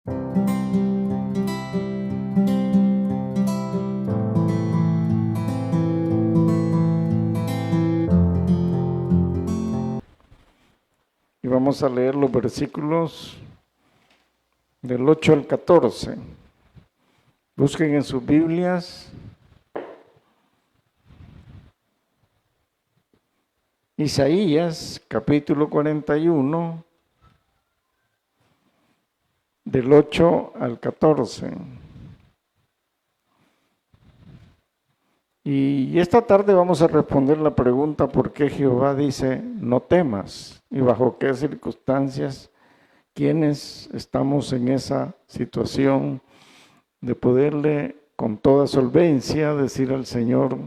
Y vamos a leer los versículos del 8 al 14. Busquen en sus Biblias Isaías, capítulo 41, del 8 al 14. Y esta tarde vamos a responder la pregunta ¿por qué Jehová dice no temas? Y bajo qué circunstancias, quienes estamos en esa situación de poderle con toda solvencia decir al Señor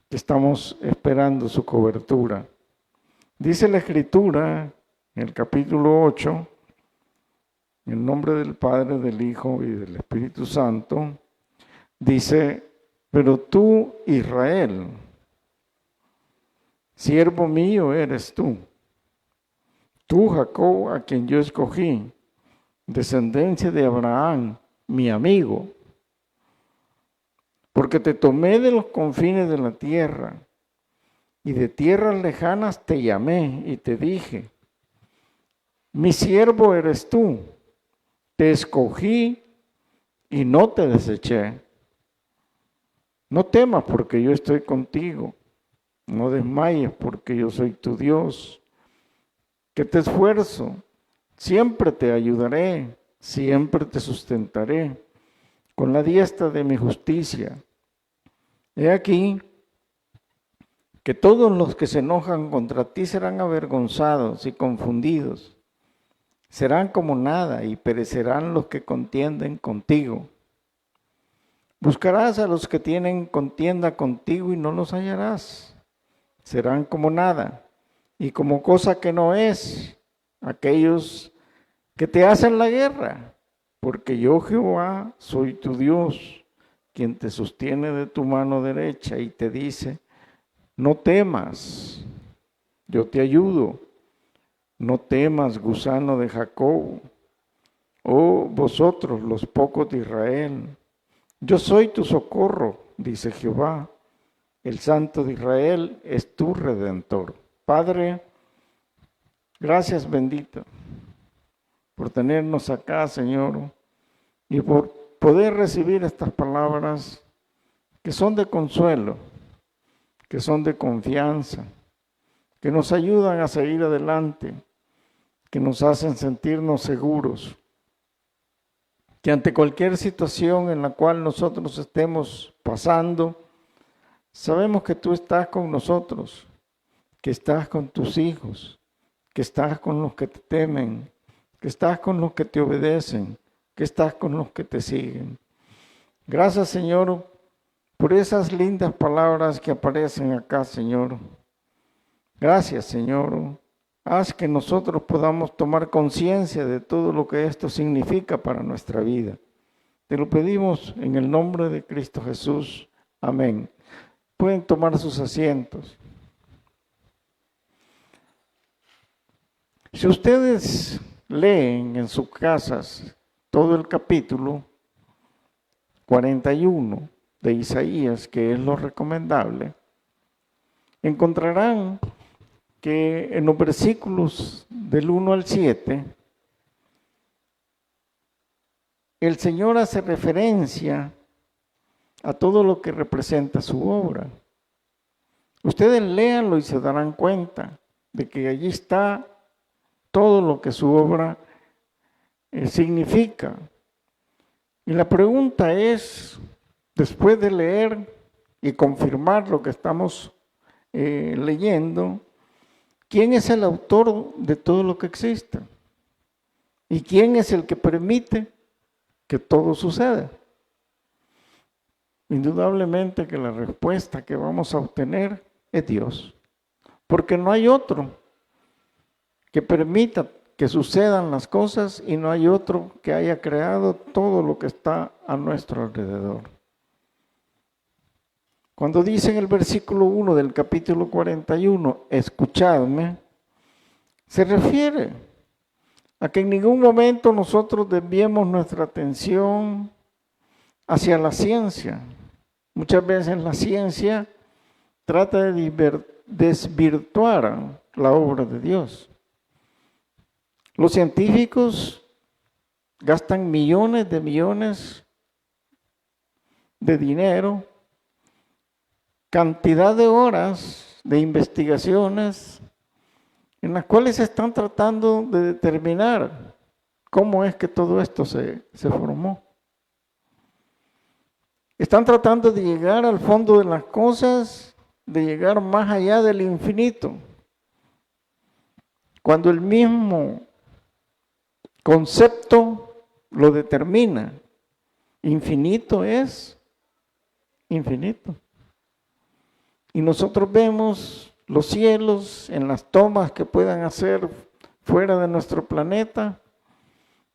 que estamos esperando su cobertura. Dice la Escritura en el capítulo 8, en el nombre del Padre, del Hijo y del Espíritu Santo, dice: pero tú, Israel, siervo mío eres tú. Tú, Jacob, a quien yo escogí, descendencia de Abraham, mi amigo. Porque te tomé de los confines de la tierra, y de tierras lejanas te llamé y te dije: mi siervo eres tú, te escogí y no te deseché. No temas porque yo estoy contigo, no desmayes porque yo soy tu Dios, que te esfuerzo, siempre te ayudaré, siempre te sustentaré con la diestra de mi justicia. He aquí que todos los que se enojan contra ti serán avergonzados y confundidos, serán como nada y perecerán los que contienden contigo. Buscarás a los que tienen contienda contigo y no los hallarás. Serán como nada y como cosa que no es aquellos que te hacen la guerra, porque yo Jehová soy tu Dios, quien te sostiene de tu mano derecha y te dice: no temas, yo te ayudo. No temas, gusano de Jacob, oh vosotros los pocos de Israel. Yo soy tu socorro, dice Jehová, el Santo de Israel es tu Redentor. Padre, gracias bendito por tenernos acá, Señor, y por poder recibir estas palabras que son de consuelo, que son de confianza, que nos ayudan a seguir adelante, que nos hacen sentirnos seguros, que ante cualquier situación en la cual nosotros estemos pasando, sabemos que tú estás con nosotros, que estás con tus hijos, que estás con los que te temen, que estás con los que te obedecen, que estás con los que te siguen. Gracias, Señor, por esas lindas palabras que aparecen acá, Señor. Gracias, Señor. Haz que nosotros podamos tomar conciencia de todo lo que esto significa para nuestra vida. Te lo pedimos en el nombre de Cristo Jesús. Amén. Pueden tomar sus asientos. Si ustedes leen en sus casas todo el capítulo 41 de Isaías, que es lo recomendable, encontrarán que en los versículos del 1 al 7, el Señor hace referencia a todo lo que representa su obra. Ustedes léanlo y se darán cuenta de que allí está todo lo que su obra significa. Y la pregunta es, después de leer y confirmar lo que estamos leyendo, ¿quién es el autor de todo lo que existe? ¿Y quién es el que permite que todo suceda? Indudablemente que la respuesta que vamos a obtener es Dios, porque no hay otro que permita que sucedan las cosas y no hay otro que haya creado todo lo que está a nuestro alrededor. Cuando dice en el versículo 1 del capítulo 41, escuchadme, se refiere a que en ningún momento nosotros desviemos nuestra atención hacia la ciencia. Muchas veces la ciencia trata de desvirtuar la obra de Dios. Los científicos gastan millones de dinero, cantidad de horas de investigaciones en las cuales están tratando de determinar cómo es que todo esto se formó. Están tratando de llegar al fondo de las cosas, de llegar más allá del infinito. Cuando el mismo concepto lo determina, infinito es infinito. Y nosotros vemos los cielos en las tomas que puedan hacer fuera de nuestro planeta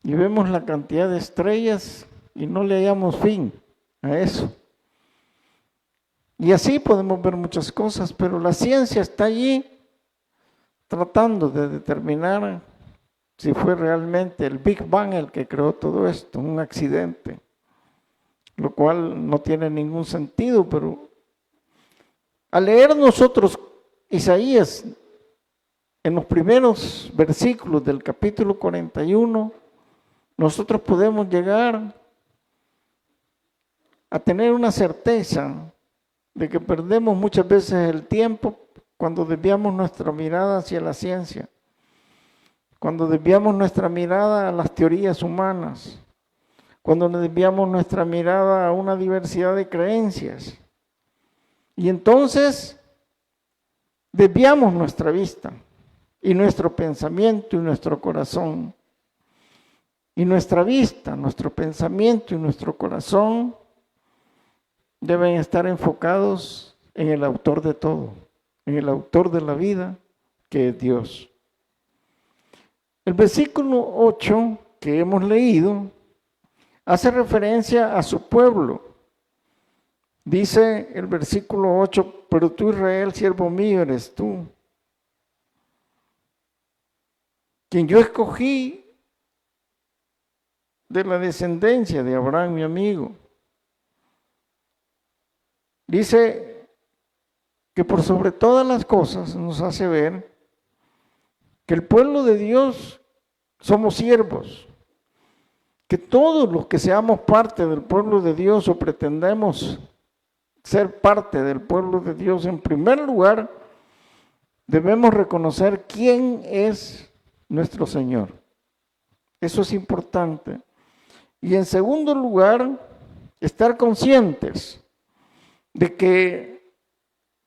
y vemos la cantidad de estrellas y no le hallamos fin a eso. Y así podemos ver muchas cosas, pero la ciencia está allí tratando de determinar si fue realmente el Big Bang el que creó todo esto, un accidente, lo cual no tiene ningún sentido, pero al leer nosotros Isaías en los primeros versículos del capítulo 41, nosotros podemos llegar a tener una certeza de que perdemos muchas veces el tiempo cuando desviamos nuestra mirada hacia la ciencia, cuando desviamos nuestra mirada a las teorías humanas, cuando desviamos nuestra mirada a una diversidad de creencias. Y entonces desviamos nuestra vista y nuestro pensamiento y nuestro corazón. Y nuestra vista, nuestro pensamiento y nuestro corazón deben estar enfocados en el autor de todo, en el autor de la vida, que es Dios. El versículo 8 que hemos leído hace referencia a su pueblo. Dice el versículo 8, pero tú, Israel, siervo mío eres tú, quien yo escogí de la descendencia de Abraham, mi amigo. Dice que por sobre todas las cosas nos hace ver que el pueblo de Dios somos siervos, que todos los que seamos parte del pueblo de Dios o pretendemos ser parte del pueblo de Dios, en primer lugar, debemos reconocer quién es nuestro Señor. Eso es importante. Y en segundo lugar, estar conscientes de que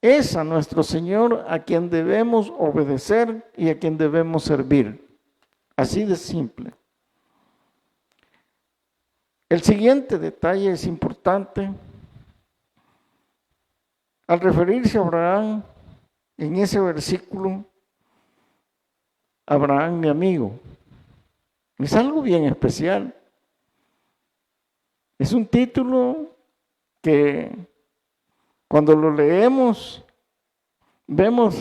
es a nuestro Señor a quien debemos obedecer y a quien debemos servir. Así de simple. El siguiente detalle es importante. Al referirse a Abraham, en ese versículo, Abraham, mi amigo, es algo bien especial. Es un título que cuando lo leemos, vemos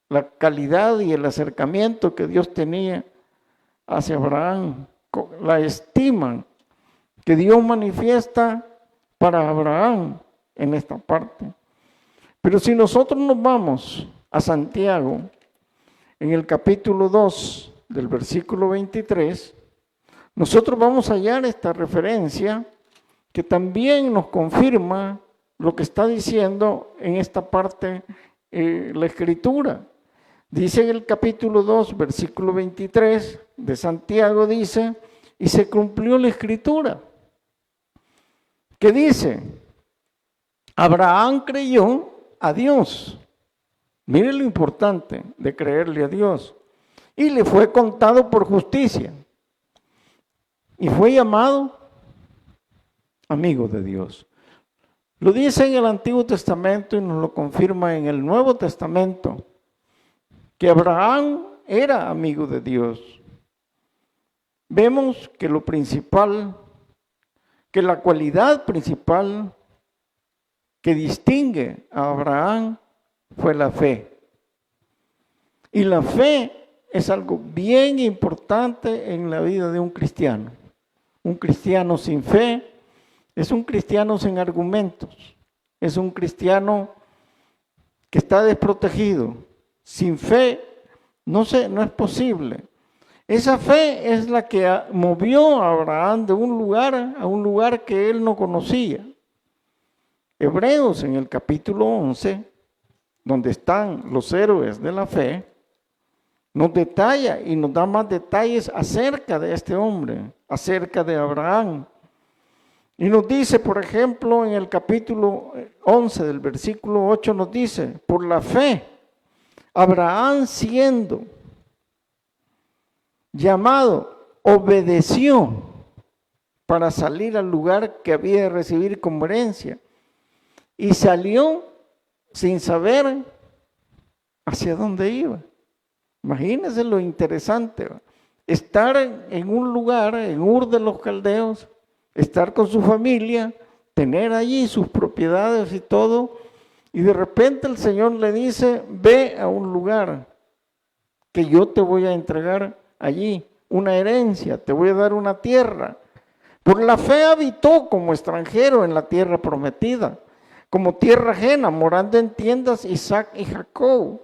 la calidad y el acercamiento que Dios tenía hacia Abraham, la estima que Dios manifiesta para Abraham en esta parte. Pero si nosotros nos vamos a Santiago, en el capítulo 2 del versículo 23, nosotros vamos a hallar esta referencia que también nos confirma lo que está diciendo en esta parte la Escritura. Dice en el capítulo 2, versículo 23 de Santiago, dice, y se cumplió la Escritura, que dice, Abraham creyó a Dios. Mire lo importante de creerle a Dios. Y le fue contado por justicia. Y fue llamado amigo de Dios. Lo dice en el Antiguo Testamento y nos lo confirma en el Nuevo Testamento, que Abraham era amigo de Dios. Vemos que lo principal, que la cualidad principal que distingue a Abraham fue la fe. Y la fe es algo bien importante en la vida de un cristiano. Un cristiano sin fe es un cristiano sin argumentos, es un cristiano que está desprotegido. Sin fe no es posible. Esa fe es la que movió a Abraham de un lugar a un lugar que él no conocía. Hebreos en el capítulo 11, donde están los héroes de la fe, nos detalla y nos da más detalles acerca de este hombre, acerca de Abraham. Y nos dice, por ejemplo, en el capítulo 11 del versículo 8 nos dice, por la fe, Abraham siendo llamado, obedeció para salir al lugar que había de recibir como herencia. Y salió sin saber hacia dónde iba. Imagínense lo interesante, ¿va? Estar en un lugar, en Ur de los Caldeos, estar con su familia, tener allí sus propiedades y todo, y de repente el Señor le dice, ve a un lugar que yo te voy a entregar allí, una herencia, te voy a dar una tierra. Por la fe habitó como extranjero en la tierra prometida, como tierra ajena, morando en tiendas Isaac y Jacob,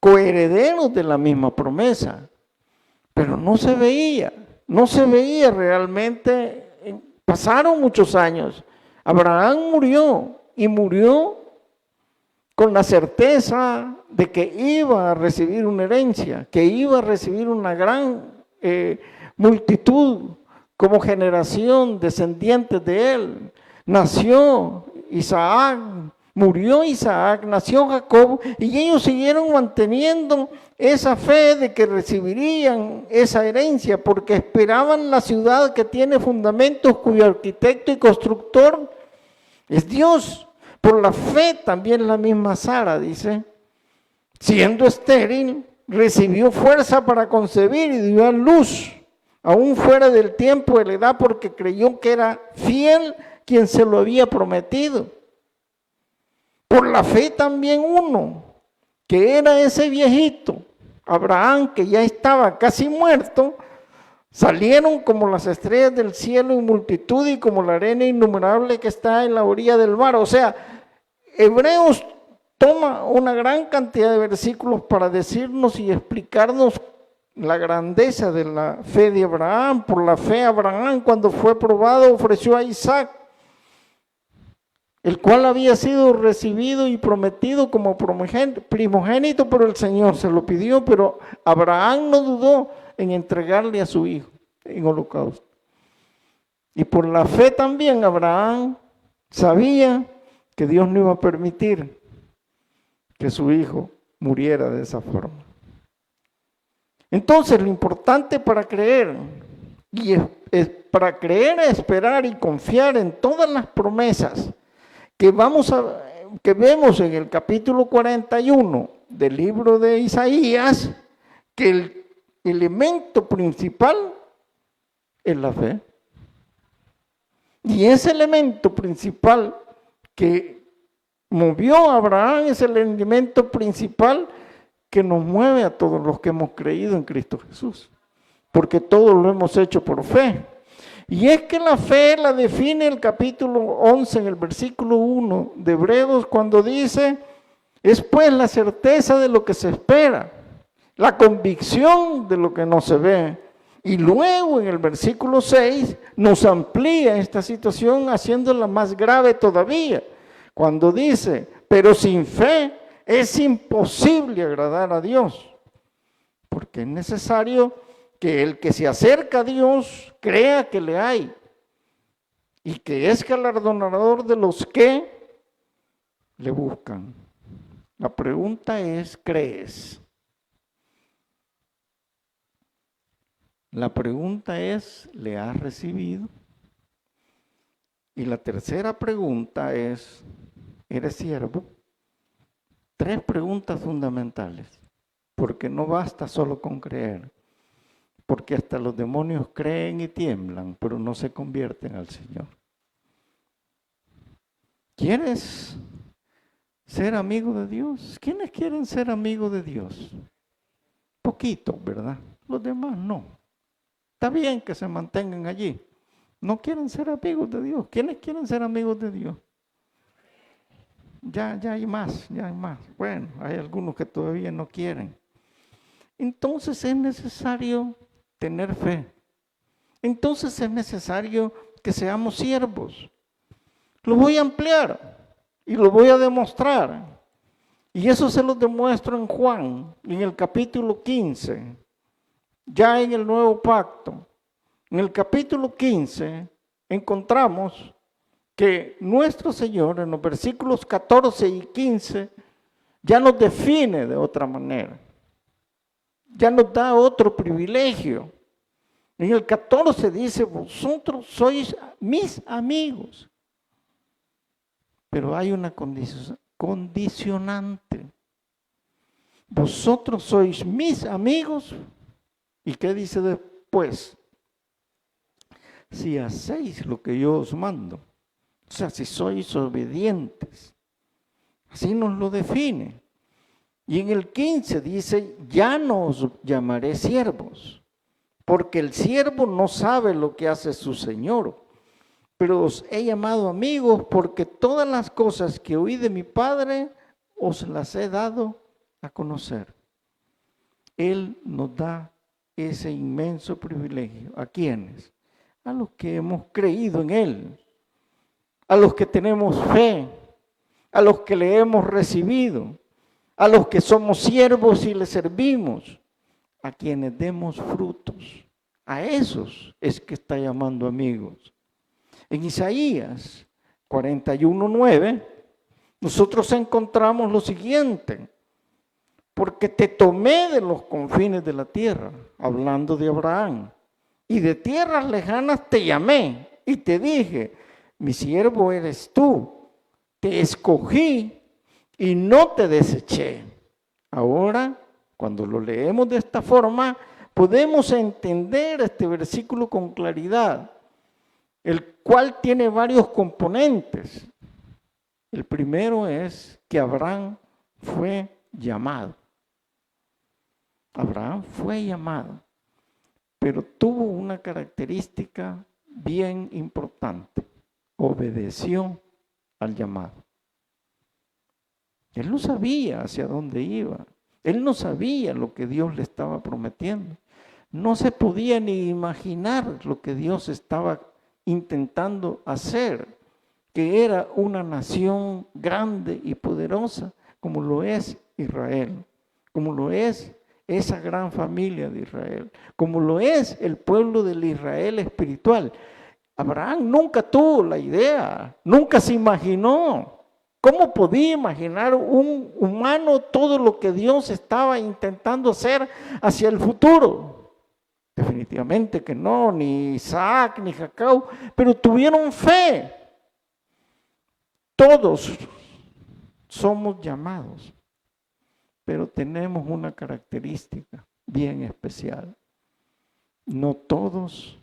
coherederos de la misma promesa. Pero no se veía realmente. Pasaron muchos años. Abraham murió y murió con la certeza de que iba a recibir una herencia, que iba a recibir una gran multitud como generación descendientes de él. Nació Isaac, murió Isaac, nació Jacob, y ellos siguieron manteniendo esa fe de que recibirían esa herencia, porque esperaban la ciudad que tiene fundamentos, cuyo arquitecto y constructor es Dios. Por la fe también la misma Sara, dice, siendo estéril, recibió fuerza para concebir y dio a luz, aún fuera del tiempo de la edad, porque creyó que era fiel quien se lo había prometido. Por la fe también uno, que era ese viejito, Abraham, que ya estaba casi muerto, salieron como las estrellas del cielo en multitud y como la arena innumerable que está en la orilla del mar. O sea, Hebreos toma una gran cantidad de versículos para decirnos y explicarnos la grandeza de la fe de Abraham. Por la fe Abraham, cuando fue probado, ofreció a Isaac, el cual había sido recibido y prometido como primogénito, pero el Señor se lo pidió, pero Abraham no dudó en entregarle a su hijo en holocausto. Y por la fe también Abraham sabía que Dios no iba a permitir que su hijo muriera de esa forma. Entonces, lo importante para creer, para creer, esperar y confiar en todas las promesas que vemos en el capítulo 41 del libro de Isaías, que el elemento principal es la fe. Y ese elemento principal que movió a Abraham es el elemento principal que nos mueve a todos los que hemos creído en Cristo Jesús, porque todos lo hemos hecho por fe. Y es que la fe la define el capítulo 11 en el versículo 1 de Hebreos, cuando dice, es pues la certeza de lo que se espera, la convicción de lo que no se ve. Y luego en el versículo 6 nos amplía esta situación haciéndola más grave todavía, cuando dice, pero sin fe es imposible agradar a Dios, porque es necesario que el que se acerca a Dios crea que le hay y que es galardonador de los que le buscan. La pregunta es, ¿crees? La pregunta es, ¿le has recibido? Y la tercera pregunta es, ¿eres siervo? 3 preguntas fundamentales, porque no basta solo con creer. Porque hasta los demonios creen y tiemblan, pero no se convierten al Señor. ¿Quieres ser amigo de Dios? ¿Quiénes quieren ser amigos de Dios? poquitos, ¿verdad? Los demás no. Está bien que se mantengan allí. No quieren ser amigos de Dios. ¿Quiénes quieren ser amigos de Dios? Ya hay más, ya hay más. Bueno, hay algunos que todavía no quieren. Entonces es necesario tener fe. Entonces es necesario que seamos siervos. Lo voy a ampliar y lo voy a demostrar. Y eso se lo demuestro en Juan, en el capítulo 15, ya en el nuevo pacto. En el capítulo 15 encontramos que nuestro Señor en los versículos 14 y 15 ya nos define de otra manera. Ya nos da otro privilegio. En el 14 dice, vosotros sois mis amigos. Pero hay una condicionante. Vosotros sois mis amigos. ¿Y qué dice después? Si hacéis lo que yo os mando. O sea, si sois obedientes. Así nos lo define. Y en el 15 dice, ya no os llamaré siervos, porque el siervo no sabe lo que hace su señor. Pero os he llamado amigos porque todas las cosas que oí de mi Padre os las he dado a conocer. Él nos da ese inmenso privilegio. ¿A quiénes? A los que hemos creído en Él, a los que tenemos fe, a los que le hemos recibido, a los que somos siervos y le servimos, a quienes demos frutos. A esos es que está llamando amigos. En Isaías 41:9, nosotros encontramos lo siguiente: porque te tomé de los confines de la tierra, hablando de Abraham, y de tierras lejanas te llamé y te dije, mi siervo eres tú, te escogí y no te deseché. Ahora, cuando lo leemos de esta forma, podemos entender este versículo con claridad, el cual tiene varios componentes. El primero es que Abraham fue llamado. Abraham fue llamado, pero tuvo una característica bien importante: obedeció al llamado. Él no sabía hacia dónde iba, él no sabía lo que Dios le estaba prometiendo, no se podía ni imaginar lo que Dios estaba intentando hacer, que era una nación grande y poderosa como lo es Israel, como lo es esa gran familia de Israel, como lo es el pueblo del Israel espiritual. Abraham nunca tuvo la idea, nunca se imaginó. ¿Cómo podía imaginar un humano todo lo que Dios estaba intentando hacer hacia el futuro? Definitivamente que no, ni Isaac, ni Jacob, pero tuvieron fe. Todos somos llamados, pero tenemos una característica bien especial. No todos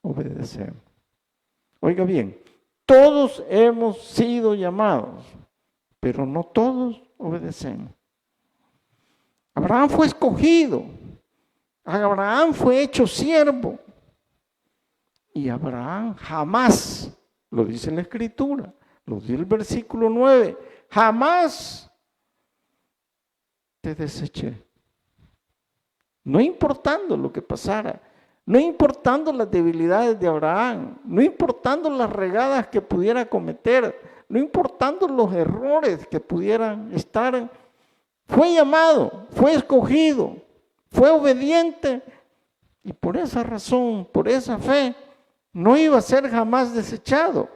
obedecemos. Oiga bien, todos hemos sido llamados, pero no todos obedecemos. Abraham fue escogido, Abraham fue hecho siervo, y Abraham jamás, lo dice la Escritura, lo dice el versículo 9, jamás te deseché. No importando lo que pasara, no importando las debilidades de Abraham, no importando las regadas que pudiera cometer, no importando los errores que pudieran estar, fue llamado, fue escogido, fue obediente, y por esa razón, por esa fe, no iba a ser jamás desechado.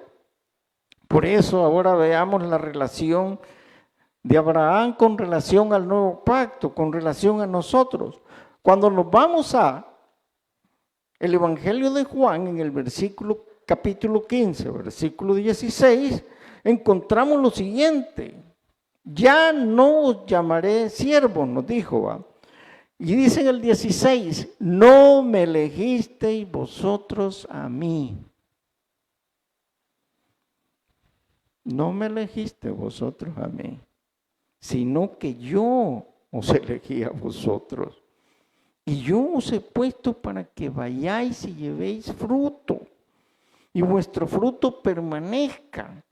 Por eso ahora veamos la relación de Abraham con relación al nuevo pacto, con relación a nosotros. Cuando nos vamos a el Evangelio de Juan, en el capítulo 15, versículo 16, encontramos lo siguiente: ya no os llamaré siervos, nos dijo, ¿va? Y dice en el 16, no me elegisteis vosotros a mí. No me elegiste vosotros a mí, sino que yo os elegí a vosotros. Y yo os he puesto para que vayáis y llevéis fruto, y vuestro fruto permanezca,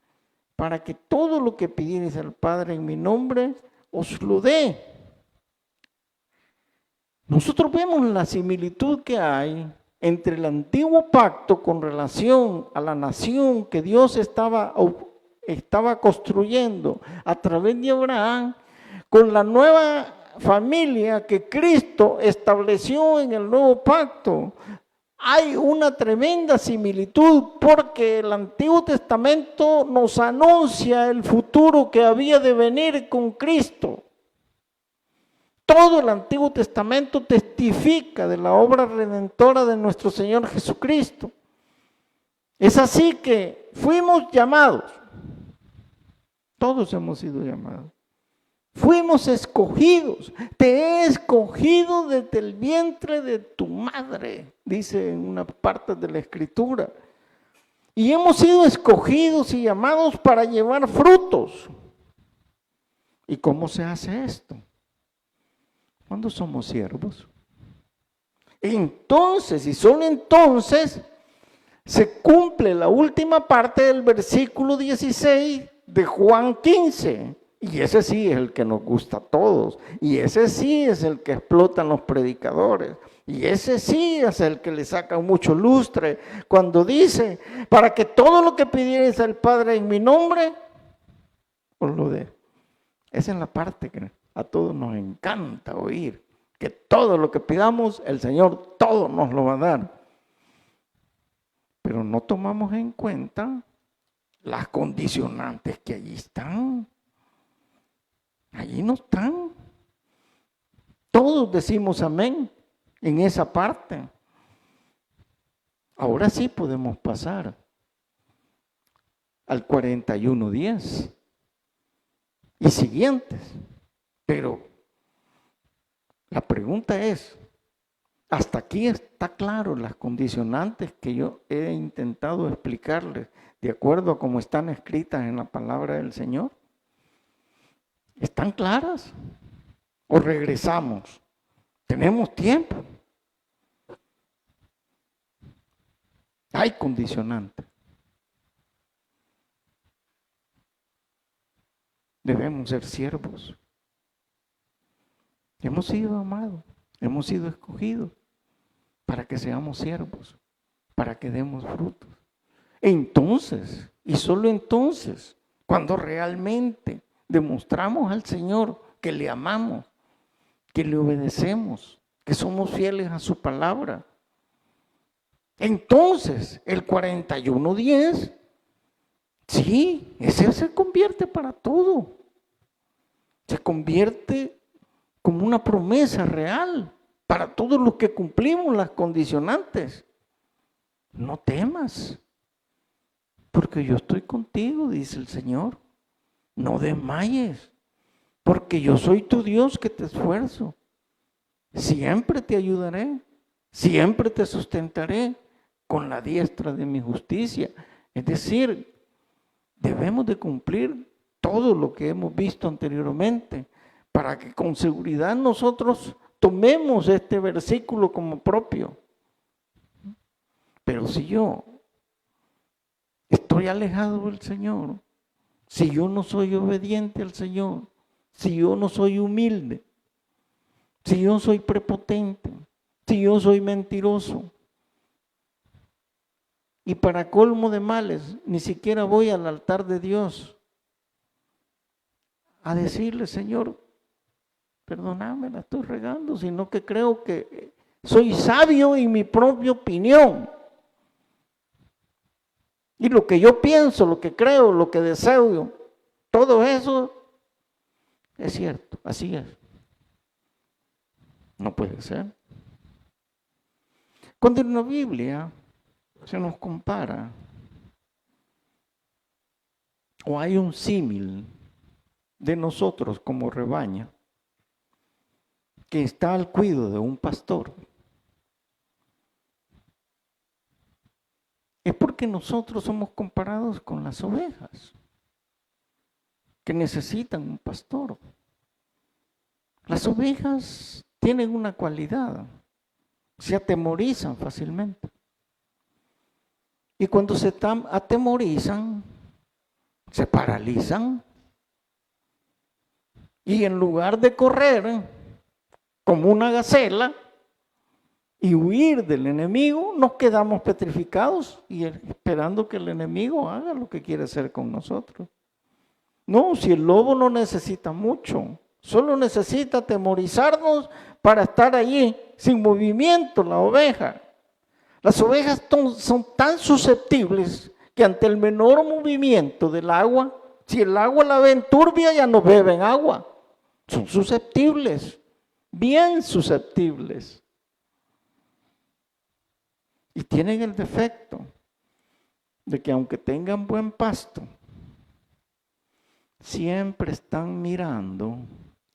para que todo lo que pidiereis al Padre en mi nombre, os lo dé. Nosotros vemos la similitud que hay entre el antiguo pacto con relación a la nación que Dios estaba construyendo a través de Abraham, con la nueva familia que Cristo estableció en el nuevo pacto. Hay una tremenda similitud porque el Antiguo Testamento nos anuncia el futuro que había de venir con Cristo. Todo el Antiguo Testamento testifica de la obra redentora de nuestro Señor Jesucristo. Es así que fuimos llamados. Todos hemos sido llamados. Fuimos escogidos. Te he escogido desde el vientre de tu madre, dice en una parte de la Escritura. Y hemos sido escogidos y llamados para llevar frutos. ¿Y cómo se hace esto? Cuando somos siervos. Entonces, y solo entonces, se cumple la última parte del versículo 16 de Juan 15. Y ese sí es el que nos gusta a todos. Y ese sí es el que explotan los predicadores. Y ese sí es el que le saca mucho lustre. Cuando dice, para que todo lo que pidierais al Padre en mi nombre, os lo dé. Esa es la parte que a todos nos encanta oír. Que todo lo que pidamos, el Señor todo nos lo va a dar. Pero no tomamos en cuenta las condicionantes que allí están. Allí no están. Todos decimos amén en esa parte. Ahora sí podemos pasar al 41:10 y siguientes. Pero la pregunta es, hasta aquí está claro las condicionantes que yo he intentado explicarles de acuerdo a cómo están escritas en la palabra del Señor. ¿Están claras? ¿O regresamos? ¿Tenemos tiempo? Hay condicionantes. Debemos ser siervos. Hemos sido amados, hemos sido escogidos para que seamos siervos, para que demos frutos. Entonces, y solo entonces, cuando realmente demostramos al Señor que le amamos, que le obedecemos, que somos fieles a su palabra, entonces el 41:10, sí, ese se convierte para todo. Se convierte como una promesa real para todos los que cumplimos las condicionantes. No temas, porque yo estoy contigo, dice el Señor. No desmayes, porque yo soy tu Dios que te esfuerzo. Siempre te ayudaré, siempre te sustentaré con la diestra de mi justicia. Es decir, debemos de cumplir todo lo que hemos visto anteriormente, para que con seguridad nosotros tomemos este versículo como propio. Pero si yo estoy alejado del Señor, si yo no soy obediente al Señor, si yo no soy humilde, si yo soy prepotente, si yo soy mentiroso, y para colmo de males, ni siquiera voy al altar de Dios a decirle, Señor, perdóname, la estoy regando, sino que creo que soy sabio en mi propia opinión. Y lo que yo pienso, lo que creo, lo que deseo, todo eso es cierto, así es. No puede ser. Cuando en la Biblia se nos compara, o hay un símil de nosotros como rebaño, que está al cuidado de un pastor, es porque nosotros somos comparados con las ovejas, que necesitan un pastor. Las ovejas tienen una cualidad, se atemorizan fácilmente. Y cuando se atemorizan, se paralizan. Y en lugar de correr como una gacela y huir del enemigo, nos quedamos petrificados y esperando que el enemigo haga lo que quiere hacer con nosotros. No, si el lobo no necesita mucho, solo necesita atemorizarnos para estar allí sin movimiento, la oveja. Las ovejas son tan susceptibles que ante el menor movimiento del agua, si el agua la ven turbia, ya no beben agua. Son susceptibles, bien susceptibles. Y tienen el defecto de que aunque tengan buen pasto, siempre están mirando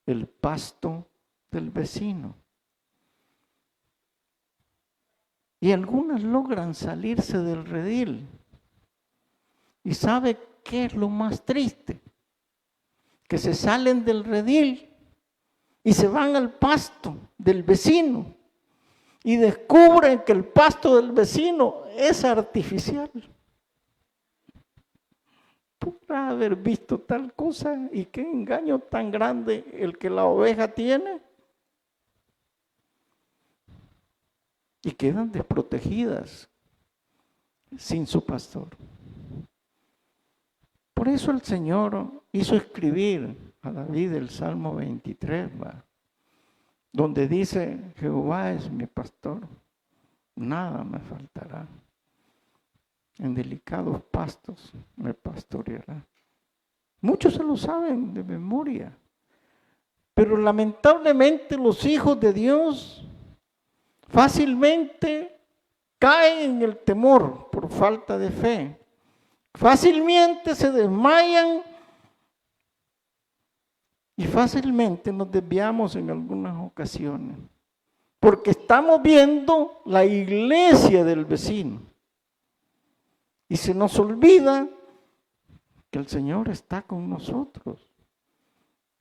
el pasto del vecino. Y algunas logran salirse del redil. ¿Y sabe qué es lo más triste? Que se salen del redil y se van al pasto del vecino y descubren que el pasto del vecino es artificial. ¿Podrá haber visto tal cosa y qué engaño tan grande el que la oveja tiene? Y quedan desprotegidas sin su pastor. Por eso el Señor hizo escribir a David el Salmo 23, donde dice: Jehová es mi pastor, nada me faltará. En delicados pastos me pastoreará. Muchos se lo saben de memoria, pero lamentablemente los hijos de Dios fácilmente caen en el temor por falta de fe. Fácilmente se desmayan y fácilmente nos desviamos en algunas ocasiones, porque estamos viendo la iglesia del vecino y se nos olvida que el Señor está con nosotros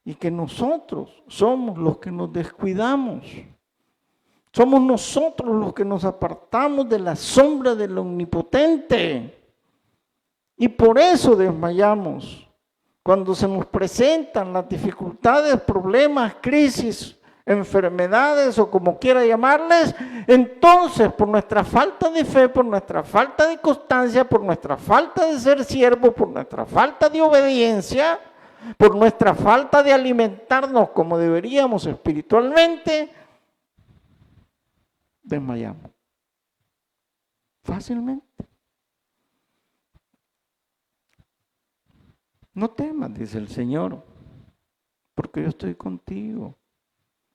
y que nosotros somos los que nos descuidamos. Somos nosotros los que nos apartamos de la sombra del Omnipotente. Y por eso desmayamos. Cuando se nos presentan las dificultades, problemas, crisis, enfermedades o como quiera llamarles, entonces por nuestra falta de fe, por nuestra falta de constancia, por nuestra falta de ser siervos, por nuestra falta de obediencia, por nuestra falta de alimentarnos como deberíamos espiritualmente, desmayamos fácilmente. No temas, dice el Señor, porque yo estoy contigo.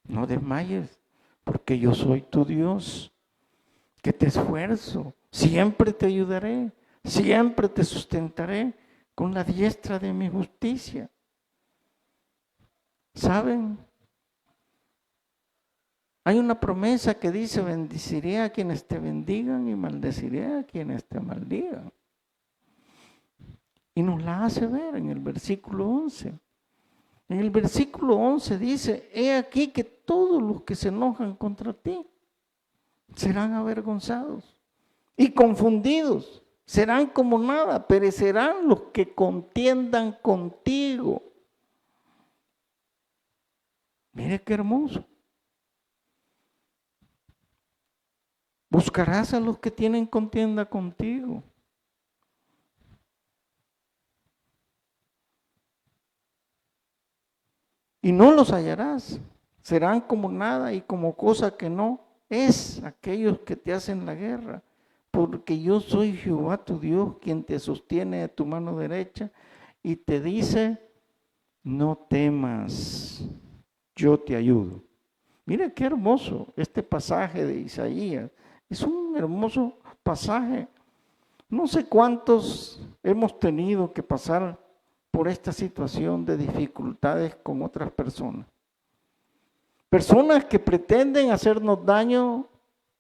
No desmayes, porque yo soy tu Dios, que te esfuerzo, siempre te ayudaré, siempre te sustentaré con la diestra de mi justicia. ¿Saben? Hay una promesa que dice: bendeciré a quienes te bendigan y maldeciré a quienes te maldigan. Y nos la hace ver en el versículo 11. En el versículo 11 dice: he aquí que todos los que se enojan contra ti serán avergonzados y confundidos, serán como nada, perecerán los que contiendan contigo. Mire qué hermoso. Buscarás a los que tienen contienda contigo. Y no los hallarás. Serán como nada y como cosa que no es aquellos que te hacen la guerra. Porque yo soy Jehová tu Dios, quien te sostiene de tu mano derecha y te dice: no temas, yo te ayudo. Mira qué hermoso este pasaje de Isaías. Es un hermoso pasaje. No sé cuántos hemos tenido que pasar por esta situación de dificultades con otras personas. Personas que pretenden hacernos daño,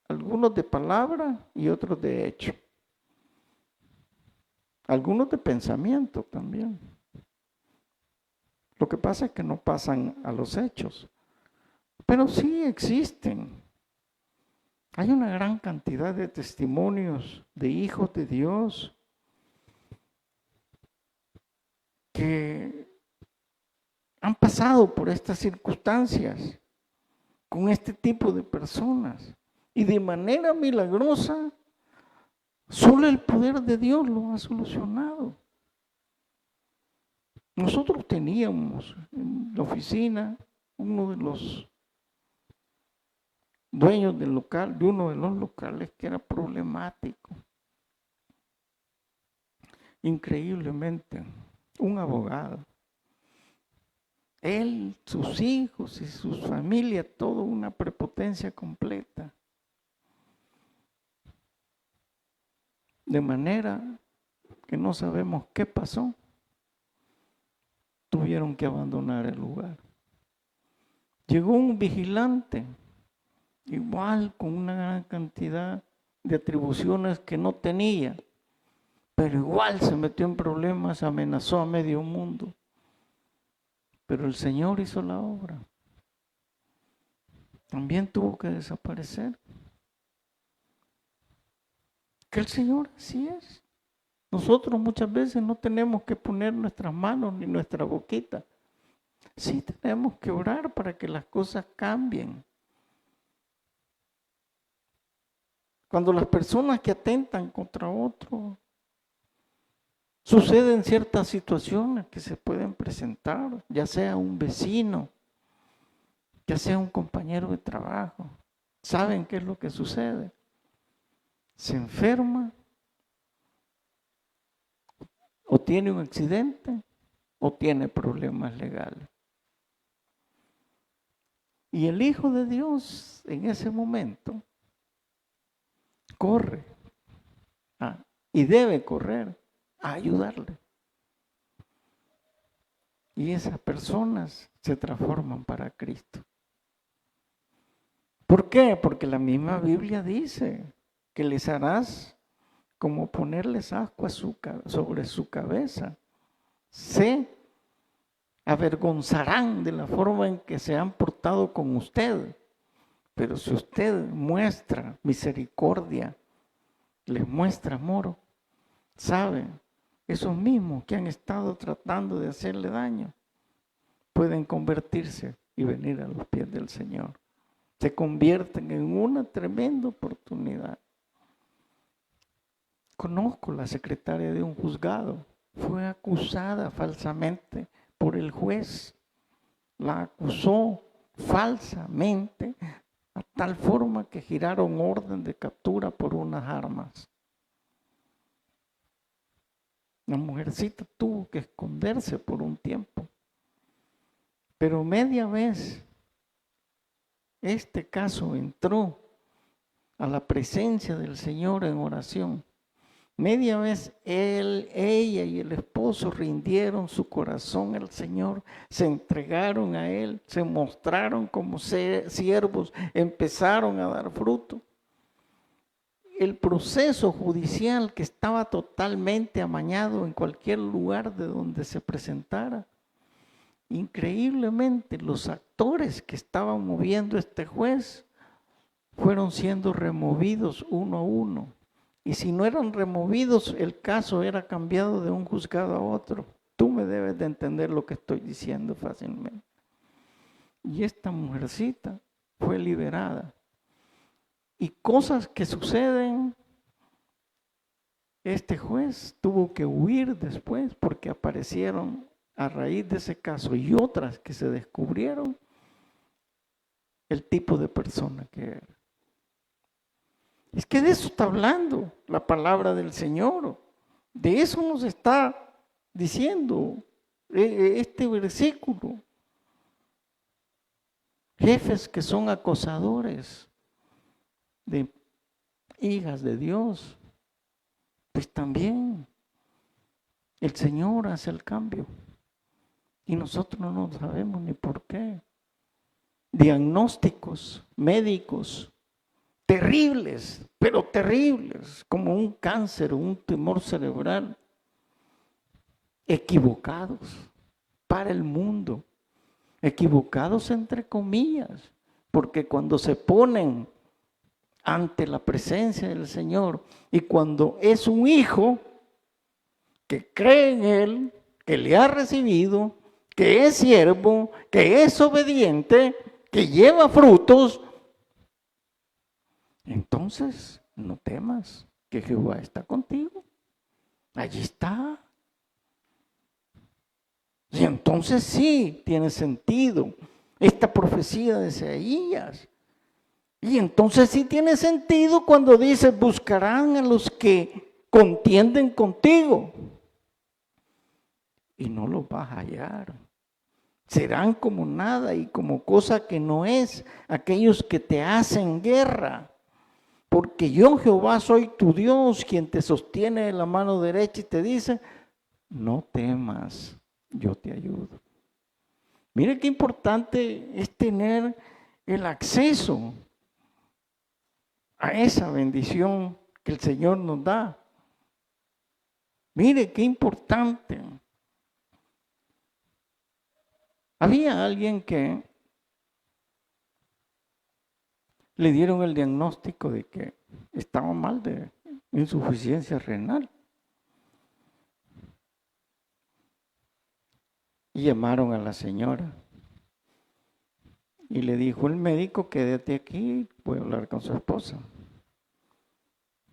algunos de palabra y otros de hecho. Algunos de pensamiento también. Lo que pasa es que no pasan a los hechos. Pero sí existen. Hay una gran cantidad de testimonios de hijos de Dios que han pasado por estas circunstancias con este tipo de personas y de manera milagrosa solo el poder de Dios lo ha solucionado. Nosotros teníamos en la oficina uno de los dueños del local, de uno de los locales que era problemático. Increíblemente, un abogado. Él, sus hijos y su familia, todo una prepotencia completa. De manera que no sabemos qué pasó. Tuvieron que abandonar el lugar. Llegó un vigilante, igual con una gran cantidad de atribuciones que no tenía, pero igual se metió en problemas, amenazó a medio mundo. Pero el Señor hizo la obra. También tuvo que desaparecer. Que el Señor así es. Nosotros muchas veces no tenemos que poner nuestras manos ni nuestra boquita. Sí tenemos que orar para que las cosas cambien. Cuando las personas que atentan contra otro, suceden ciertas situaciones que se pueden presentar, ya sea un vecino, ya sea un compañero de trabajo. ¿Saben qué es lo que sucede? Se enferma, o tiene un accidente, o tiene problemas legales. Y el Hijo de Dios en ese momento corre y debe correr a ayudarle. Y esas personas se transforman para Cristo. ¿Por qué? Porque la misma Biblia dice que les harás como ponerles ascua sobre su cabeza. Se avergonzarán de la forma en que se han portado con usted. Pero si usted muestra misericordia, les muestra amor, saben, esos mismos que han estado tratando de hacerle daño, pueden convertirse y venir a los pies del Señor. Se convierten en una tremenda oportunidad. Conozco la secretaria de un juzgado, fue acusada falsamente por el juez, la acusó falsamente a tal forma que giraron orden de captura por unas armas. La mujercita tuvo que esconderse por un tiempo, pero media vez este caso entró a la presencia del Señor en oración. Media vez ella y el esposo rindieron su corazón al Señor, se entregaron a Él, se mostraron como siervos, empezaron a dar fruto. El proceso judicial que estaba totalmente amañado en cualquier lugar de donde se presentara, increíblemente los actores que estaban moviendo este juez fueron siendo removidos uno a uno. Y si no eran removidos, el caso era cambiado de un juzgado a otro. Tú me debes de entender lo que estoy diciendo fácilmente. Y esta mujercita fue liberada. Y cosas que suceden, este juez tuvo que huir después porque aparecieron a raíz de ese caso y otras que se descubrieron el tipo de persona que era. Es que de eso está hablando la palabra del Señor. De eso nos está diciendo este versículo. Jefes que son acosadores de hijas de Dios, pues también el Señor hace el cambio. Y nosotros no sabemos ni por qué. Diagnósticos médicos terribles, pero terribles, como un cáncer o un tumor cerebral, equivocados para el mundo, equivocados entre comillas, porque cuando se ponen ante la presencia del Señor. Y cuando es un hijo que cree en Él, que le ha recibido, que es siervo, que es obediente, que lleva frutos, entonces no temas, que Jehová está contigo. Allí está. Y entonces sí tiene sentido esta profecía de Isaías. Y entonces sí tiene sentido cuando dice, buscarán a los que contienden contigo y no los vas a hallar. Serán como nada y como cosa que no es aquellos que te hacen guerra. Porque yo, Jehová, soy tu Dios, quien te sostiene de la mano derecha y te dice, no temas, yo te ayudo. Mire qué importante es tener el acceso a esa bendición que el Señor nos da. Mire qué importante. Había alguien que le dieron el diagnóstico de que estaba mal de insuficiencia renal. Y llamaron a la señora. Y le dijo el médico, quédate aquí, voy a hablar con su esposa.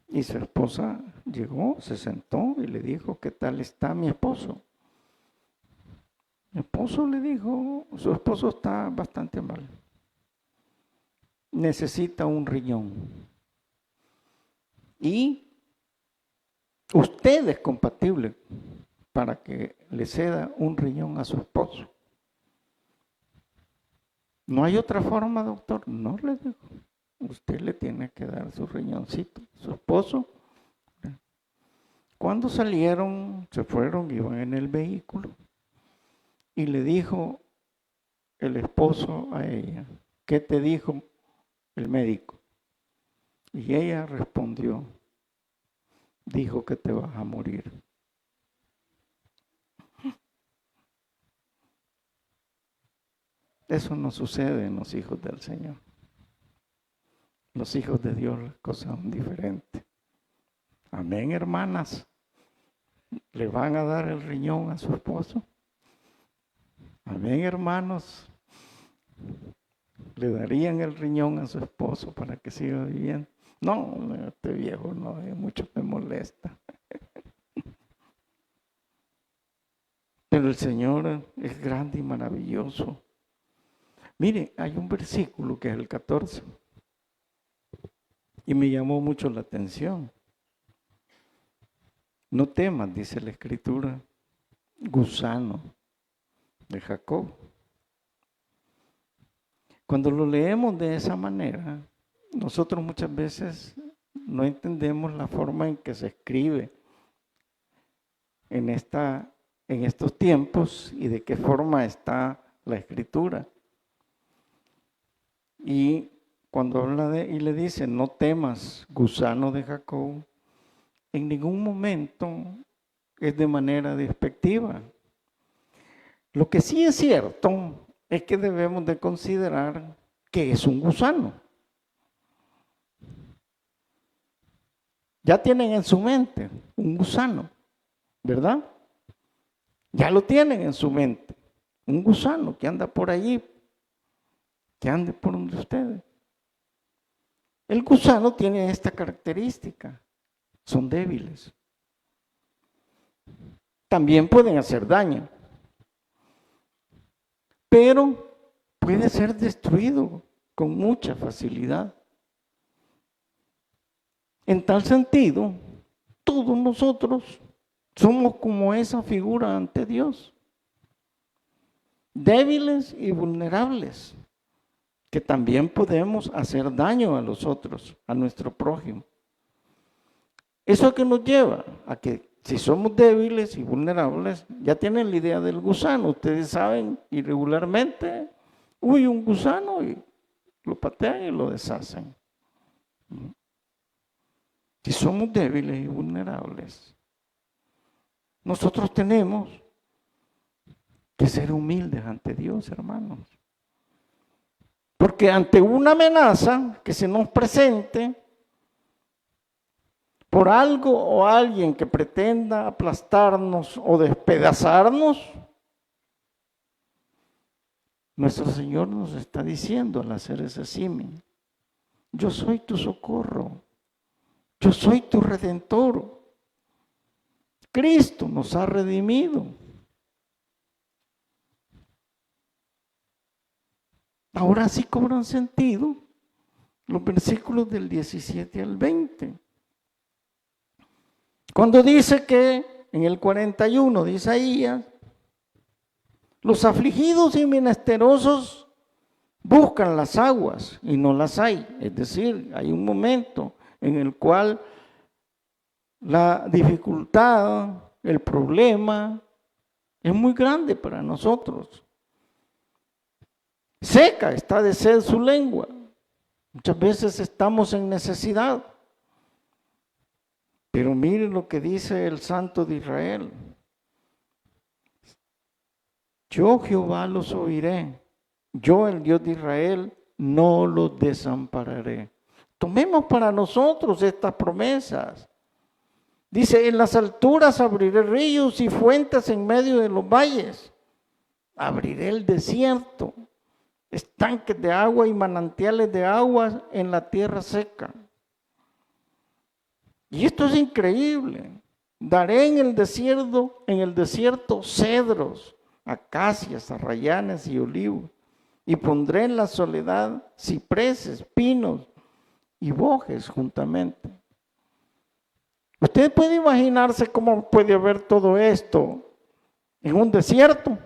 Y su esposa llegó, se sentó y le dijo, ¿qué tal está mi esposo? Mi esposo le dijo, su esposo está bastante mal. Necesita un riñón. Y usted es compatible para que le ceda un riñón a su esposo. ¿No hay otra forma, doctor? No, le digo. Usted le tiene que dar su riñoncito. Su esposo, cuando salieron, se fueron, iban en el vehículo. Y le dijo el esposo a ella, ¿qué te dijo el médico? Y ella respondió, dijo que te vas a morir. Eso no sucede en los hijos del Señor. Los hijos de Dios las cosas son diferentes. Amén, hermanas. ¿Le van a dar el riñón a su esposo? Amén, hermanos. ¿Le darían el riñón a su esposo para que siga viviendo? No, este viejo no, mucho me molesta. Pero el Señor es grande y maravilloso. Mire, hay un versículo que es el 14 y me llamó mucho la atención. No temas, dice la Escritura, gusano de Jacob. Cuando lo leemos de esa manera, nosotros muchas veces no entendemos la forma en que se escribe en estos tiempos y de qué forma está la Escritura. Y cuando habla y le dice, no temas, gusano de Jacob, en ningún momento es de manera despectiva. Lo que sí es cierto es que debemos de considerar que es un gusano. Ya tienen en su mente un gusano, ¿verdad? Ya lo tienen en su mente. Un gusano que anda por allí, que ande por donde ustedes. El gusano tiene esta característica. Son débiles. También pueden hacer daño. Pero puede ser destruido con mucha facilidad. En tal sentido, todos nosotros somos como esa figura ante Dios. Débiles y vulnerables, que también podemos hacer daño a los otros, a nuestro prójimo. ¿Eso a qué nos lleva? A que si somos débiles y vulnerables, ya tienen la idea del gusano. Ustedes saben, irregularmente, un gusano y lo patean y lo deshacen. Si somos débiles y vulnerables, nosotros tenemos que ser humildes ante Dios, hermanos. Porque ante una amenaza que se nos presente, por algo o alguien que pretenda aplastarnos o despedazarnos, nuestro Señor nos está diciendo al hacer ese símil: yo soy tu socorro, yo soy tu redentor. Cristo nos ha redimido. Ahora sí cobran sentido los versículos del 17 al 20. Cuando dice que en el 41 de Isaías, los afligidos y menesterosos buscan las aguas y no las hay. Es decir, hay un momento en el cual la dificultad, el problema es muy grande para nosotros. Seca está de sed su lengua. Muchas veces estamos en necesidad. Pero miren lo que dice el Santo de Israel: yo Jehová los oiré, yo el Dios de Israel no los desampararé. Tomemos para nosotros estas promesas. Dice: en las alturas abriré ríos y fuentes en medio de los valles. Abriré el desierto, estanques de agua y manantiales de agua en la tierra seca. Y esto es increíble. Daré en el desierto cedros, acacias, arrayanes y olivos. Y pondré en la soledad cipreses, pinos y bojes juntamente. Usted puede imaginarse cómo puede haber todo esto en un desierto.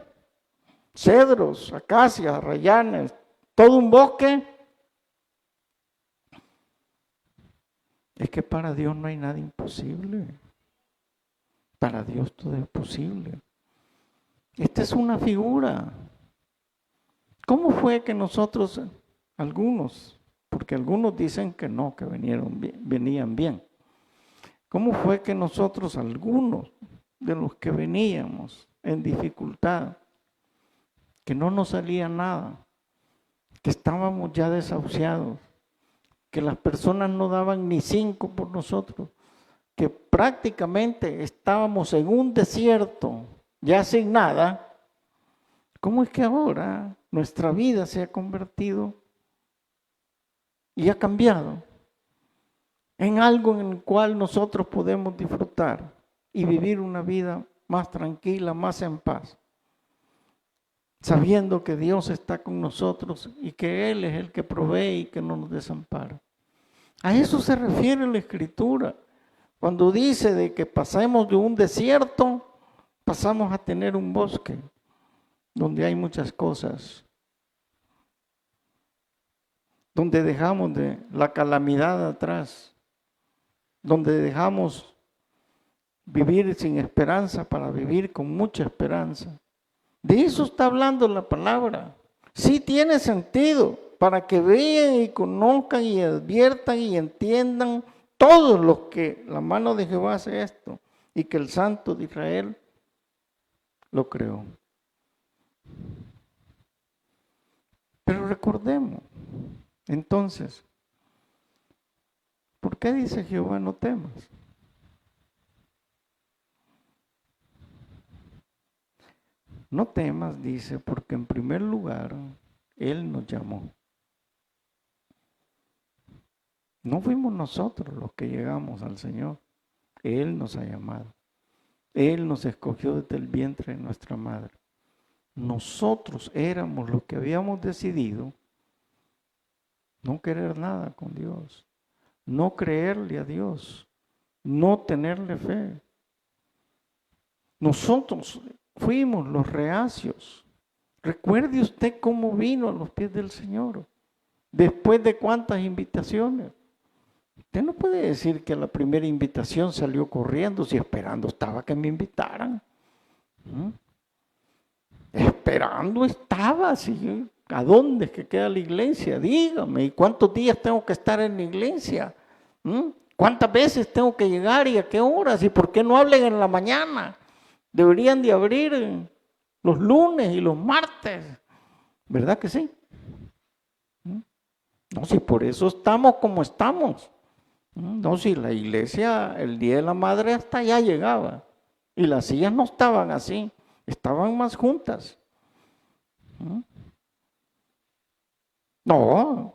Cedros, acacias, arrayanes, todo un bosque. Es que para Dios no hay nada imposible. Para Dios todo es posible. Esta es una figura. ¿Cómo fue que nosotros, algunos, porque algunos dicen que no, que venían bien? ¿Cómo fue que nosotros, algunos de los que veníamos en dificultad, que no nos salía nada, que estábamos ya desahuciados, que las personas no daban ni 5 por nosotros, que prácticamente estábamos en un desierto, ya sin nada? ¿Cómo es que ahora nuestra vida se ha convertido y ha cambiado en algo en el cual nosotros podemos disfrutar y vivir una vida más tranquila, más en paz, sabiendo que Dios está con nosotros y que Él es el que provee y que no nos desampara? A eso se refiere la Escritura. Cuando dice de que pasemos de un desierto, pasamos a tener un bosque donde hay muchas cosas, donde dejamos de la calamidad atrás, donde dejamos vivir sin esperanza para vivir con mucha esperanza. De eso está hablando la palabra. Sí tiene sentido para que vean y conozcan y adviertan y entiendan todos los que la mano de Jehová hace esto y que el Santo de Israel lo creó. Pero recordemos, entonces, ¿por qué dice Jehová no temas? No temas, dice, porque en primer lugar Él nos llamó. No fuimos nosotros los que llegamos al Señor. Él nos ha llamado. Él nos escogió desde el vientre de nuestra madre. Nosotros éramos los que habíamos decidido no querer nada con Dios, no creerle a Dios, no tenerle fe. Nosotros fuimos los reacios. Recuerde usted cómo vino a los pies del Señor, después de cuántas invitaciones. Usted no puede decir que a la primera invitación salió corriendo si esperando estaba que me invitaran. Esperando estaba, ¿sí? ¿A dónde es que queda la iglesia? Dígame, ¿y cuántos días tengo que estar en la iglesia? ¿Cuántas veces tengo que llegar y a qué horas? ¿Y por qué no hablen en la mañana? Deberían de abrir los lunes y los martes, ¿verdad que sí? No, si por eso estamos como estamos, No, si la iglesia, el Día de la Madre hasta allá llegaba. Y las sillas no estaban así, estaban más juntas. No,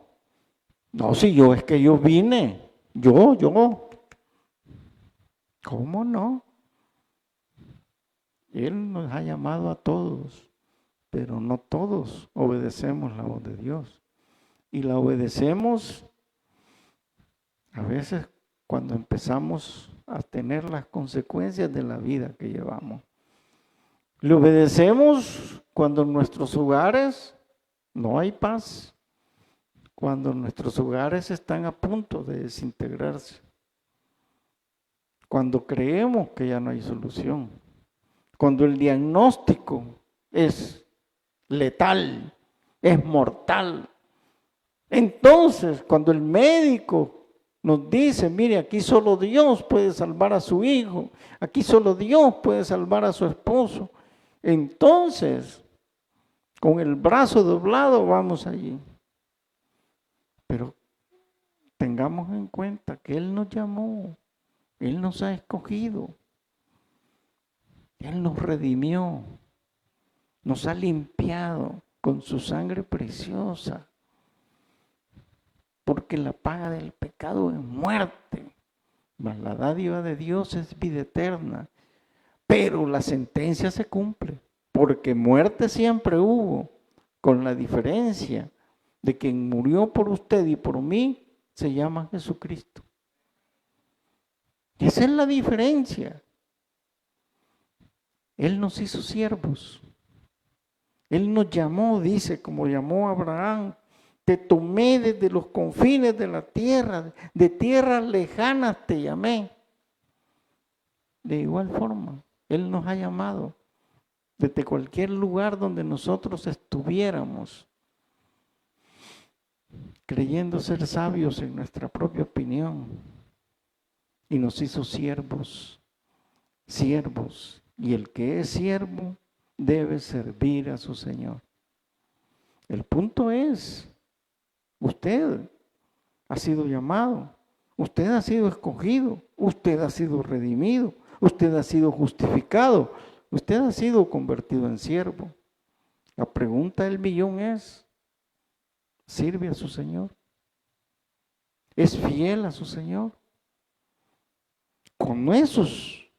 no, si yo es que yo vine, yo. ¿Cómo no? Él nos ha llamado a todos, pero no todos obedecemos la voz de Dios. Y la obedecemos a veces cuando empezamos a tener las consecuencias de la vida que llevamos. Le obedecemos cuando en nuestros hogares no hay paz, cuando nuestros hogares están a punto de desintegrarse, cuando creemos que ya no hay solución, cuando el diagnóstico es letal, es mortal. Entonces, cuando el médico nos dice, mire, aquí solo Dios puede salvar a su hijo, aquí solo Dios puede salvar a su esposo, entonces, con el brazo doblado vamos allí. Pero tengamos en cuenta que Él nos llamó, Él nos ha escogido, Él nos redimió, nos ha limpiado con su sangre preciosa. Porque la paga del pecado es muerte, mas la dádiva de Dios es vida eterna. Pero la sentencia se cumple, porque muerte siempre hubo, con la diferencia de que quien murió por usted y por mí se llama Jesucristo. Esa es la diferencia. Él nos hizo siervos. Él nos llamó, dice, como llamó a Abraham. Te tomé desde los confines de la tierra, de tierras lejanas te llamé. De igual forma, Él nos ha llamado desde cualquier lugar donde nosotros estuviéramos, creyendo ser sabios en nuestra propia opinión. Y nos hizo siervos. Y el que es siervo debe servir a su Señor. El punto es, usted ha sido llamado, usted ha sido escogido, usted ha sido redimido, usted ha sido justificado, usted ha sido convertido en siervo. La pregunta del millón es, ¿sirve a su Señor? ¿Es fiel a su Señor? Con esos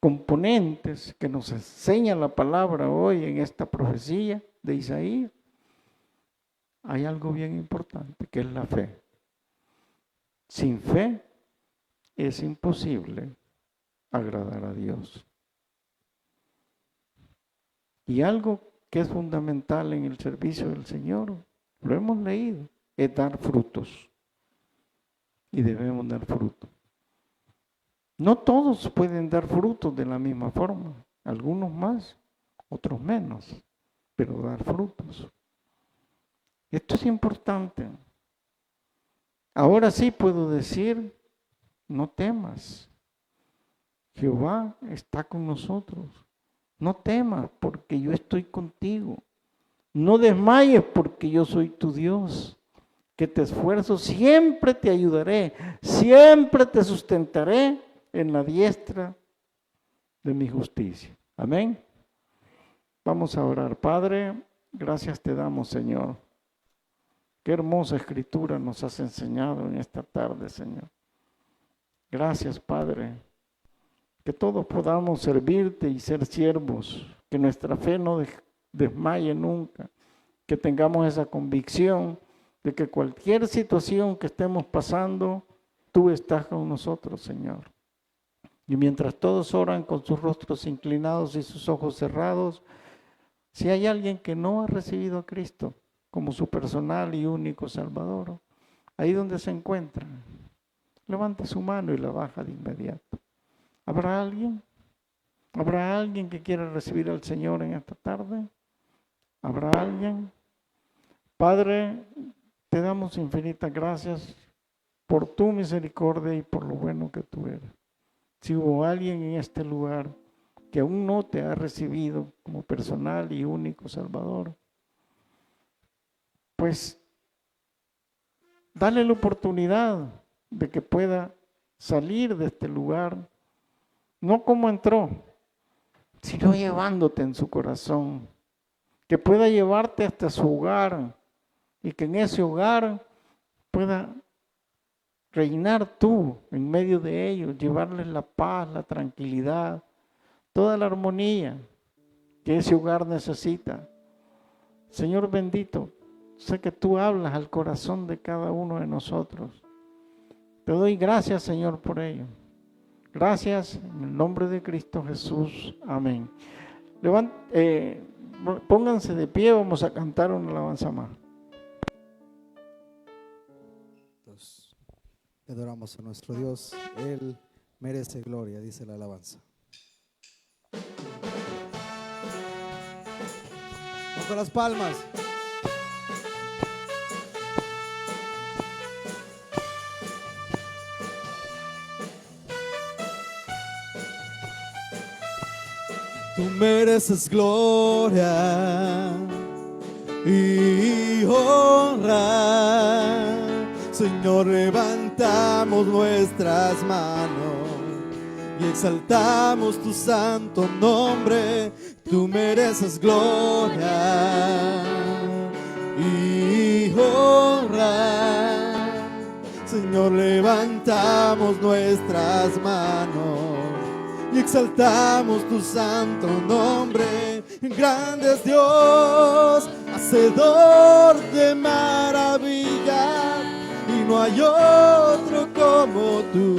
componentes que nos enseña la palabra hoy en esta profecía de Isaías, hay algo bien importante, que es la fe. Sin fe es imposible agradar a Dios. Y algo que es fundamental en el servicio del Señor, lo hemos leído, es dar frutos. Y debemos dar fruto. No todos pueden dar frutos de la misma forma, algunos más, otros menos, pero dar frutos. Esto es importante. Ahora sí puedo decir, no temas, Jehová está con nosotros. No temas porque yo estoy contigo. No desmayes porque yo soy tu Dios, que te esfuerzo, siempre te ayudaré, siempre te sustentaré en la diestra de mi justicia. Amén. Vamos a orar. Padre, gracias te damos, Señor. Qué hermosa escritura nos has enseñado en esta tarde, Señor. Gracias, Padre. Que todos podamos servirte y ser siervos. Que nuestra fe no desmaye nunca. Que tengamos esa convicción de que cualquier situación que estemos pasando, tú estás con nosotros, Señor. Y mientras todos oran con sus rostros inclinados y sus ojos cerrados, si hay alguien que no ha recibido a Cristo como su personal y único Salvador, ahí donde se encuentra, levante su mano y la baja de inmediato. ¿Habrá alguien? ¿Habrá alguien que quiera recibir al Señor en esta tarde? ¿Habrá alguien? Padre, te damos infinitas gracias por tu misericordia y por lo bueno que tú eres. Si hubo alguien en este lugar que aún no te ha recibido como personal y único Salvador, pues dale la oportunidad de que pueda salir de este lugar, no como entró, sino llevándote en su corazón, que pueda llevarte hasta su hogar y que en ese hogar pueda reinar tú en medio de ellos, llevarles la paz, la tranquilidad, toda la armonía que ese hogar necesita. Señor bendito, sé que tú hablas al corazón de cada uno de nosotros. Te doy gracias, Señor, por ello. Gracias en el nombre de Cristo Jesús. Amén. Pónganse de pie, vamos a cantar una alabanza más. Adoramos a nuestro Dios, Él merece gloria, dice la alabanza. Vamos con las palmas. Tú mereces gloria y honra. Señor, levantamos nuestras manos y exaltamos tu santo nombre. Tú mereces gloria y honra. Señor, levantamos nuestras manos y exaltamos tu santo nombre. Grande es Dios, hacedor de maravillas, y no hay otro como tú.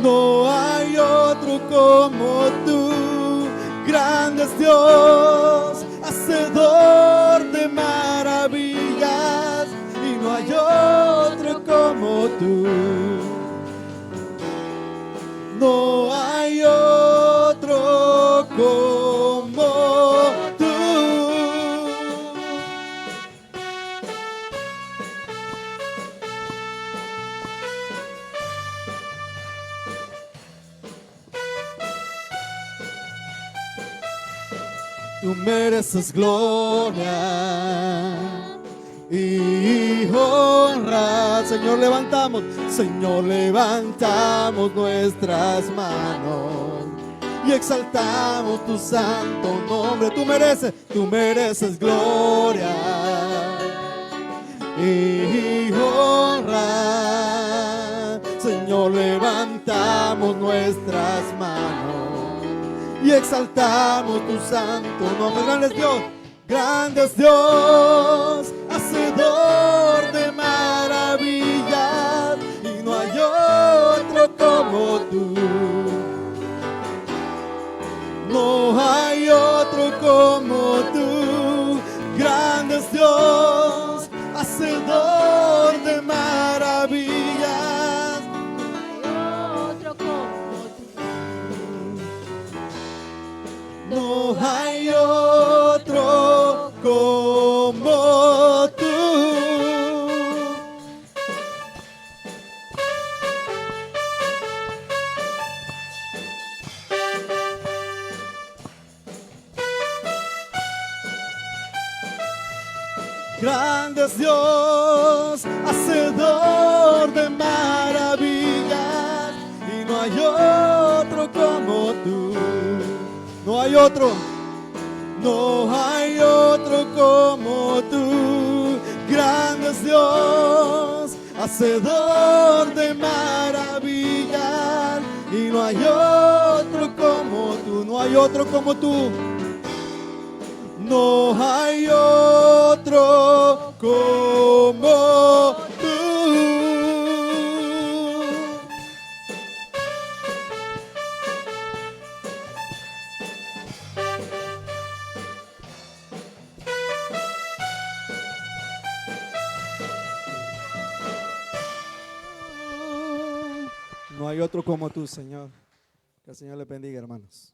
No hay otro como tú. Grande es Dios, hacedor de maravillas, y no hay otro como tú. No hay otro como tú. Tú mereces gloria y honra. Señor, levantamos nuestras manos y exaltamos tu santo nombre. Tú mereces gloria y honra. Señor, levantamos nuestras manos y exaltamos tu santo nombre. Grande es Dios, hacedor de maravillas, y no hay otro como tú. No hay otro como tú. Grande es Dios, hacedor de maravillas. No hay otro como tú. Grande es Dios, hacedor de maravillas, y no hay otro como tú. No hay otro como tú. Grande es Dios, hacedor de maravillas, y no hay otro como tú. No hay otro como tú. No hay otro como tú. No hay otro como tú, Señor. Que el Señor le bendiga, hermanos.